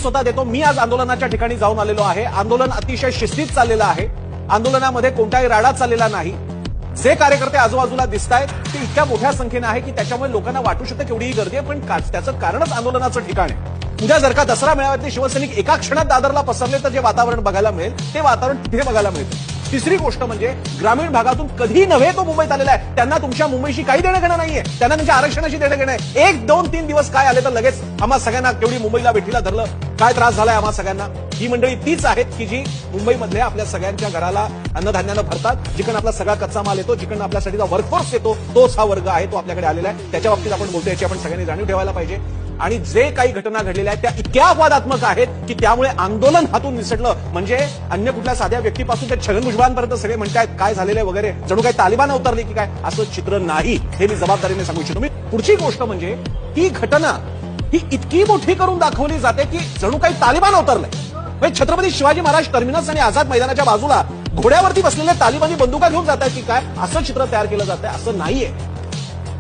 स्वतः देतो। मी आज आंदोलनाच्या ठिकाणी जाऊन आलेलो आहे। आंदोलन अतिशय शिस्तीत चाललेलं आहे। आंदोलनामध्ये कोणताही राडा चाललेला नाही। जे कार्यकर्ते आजूबाजूला दिसतायत ते इतक्या मोठ्या संख्येने आहे की त्याच्यामुळे लोकांना वाटू शकतं केवढीही गर्दी आहे, पण त्याचं कारणच आंदोलनाचं ठिकाण आहे। उद्या जर का दसरा मेळाव्यातले शिवसैनिक एका क्षणात दादरला पसरले तर जे वातावरण बघायला मिळेल ते वातावरण तिथे बघायला मिळतं। तिसरी गोष्ट म्हणजे ग्रामीण भागातून कधी नव्हे तो मुंबईत आलेला आहे। त्यांना तुमच्या मुंबईशी काही देणं घेणं नाहीये, त्यांना तुमच्या आरक्षणाशी देणं घेणं आहे। 1, 2, 3 दिवस काय आले तर लगेच आम्हा सगळ्यांना केवढी मुंबईला वेठीला धरलं, काय त्रास झालाय आम्हा सगळ्यांना। ही मंडळी तीच आहेत की जी मुंबईमधल्या आपल्या सगळ्यांच्या घराला अन्नधान्यानं भरतात, जिकडून आपला सगळा कच्चा माल येतो, जिकडून आपल्यासाठीचा वर्कफोर्स येतो, तोच हा वर्ग आहे, तो आपल्याकडे आलेला आहे। त्याच्या बाबतीत आपण बोलतो, याची आपण सगळ्यांनी जाणीव ठेवायला पाहिजे। आणि जे काही घटना घडलेल्या आहेत त्या इतक्या अपवादात्मक आहेत की त्यामुळे आंदोलन हातून निसटलं, म्हणजे अन्य कुठल्या साध्या व्यक्तीपासून ते छगन भुजबळांपर्यंत सगळे म्हणतायत काय झालेले वगैरे, जणू काय तालिबान अवतरली की काय, असं चित्र नाही, हे मी जबाबदारीने सांगू इच्छितो। मी पुढची गोष्ट म्हणजे ही घटना ही इतकी मोठी करून दाखवली जाते की जणू काही तालिबान अवतरलंय। छत्रपती शिवाजी महाराज टर्मिनस आणि आझाद मैदानाच्या बाजूला घोड्यावरती बसलेले तालिबानी बंदुका घेऊन जात आहेत की काय, असं चित्र तयार केलं जात आहे, असं नाहीये।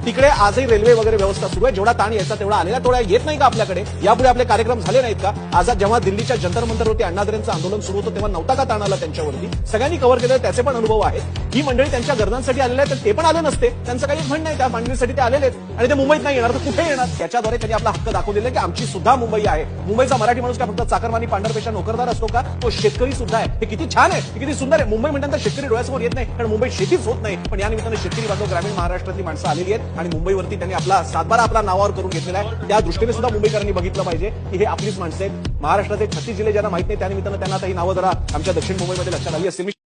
तिकडे आजही रेल्वे वगैरे व्यवस्था सुरू आहे, जेवढा ताण यायचा तेवढा आलेला, तेवढा येत नाही का आपल्याकडे? यापुढे आपले कार्यक्रम झाले नाहीत का? आज जेव्हा दिल्लीच्या जंतर मंतरवरती अण्णाद्रेंचं आंदोलन सुरू होतं तेव्हा नव्हता का ताण आला त्यांच्यावरती? सगळ्यांनी कव्हर केलं, त्याचे पण अनुभव आहेत। ही मंडळी त्यांच्या गरजांसाठी आलेले आहेत, तर ते पण आले नसते, त्यांचं काही म्हणणं नाही, त्या मांडणीसाठी ते आलेले आहेत आणि ते मुंबईत नाही येणार तर कुठे येणार? त्याच्याद्वारे त्यांनी आपला हक्क दाखवलेला आहे की आमची सुद्धा मुंबई आहे। मुंबईचा मराठी माणूस काय फक्त चाकरमानी पांढरपेशा नोकरदार असतो का? तो शेतकरी सुद्धा आहे। हे किती छान आहे, हे किती सुंदर आहे। मुंबई म्हणताना शेतकरी डोळ्यासमोर येत नाही, कारण मुंबईत शेतीच होत नाही, पण या निमित्तानं शेतकरी बांधव ग्रामीण महाराष्ट्रातली माणसं आलेली आहेत आणि मुंबईवरती त्यांनी आपला सातबारा आपला नावावर करून घेतलेला आहे। त्या दृष्टीने सुद्धा मुंबईकरांनी बघितलं पाहिजे की हे आपलीच माणसं आहेत। महाराष्ट्राचे 36 जिल्हे ज्यांना माहित नाही त्यानिमित्तानं त्यांना आता ही नावं जरा आमच्या दक्षिण मुंबईमध्ये लक्षात आली असतील।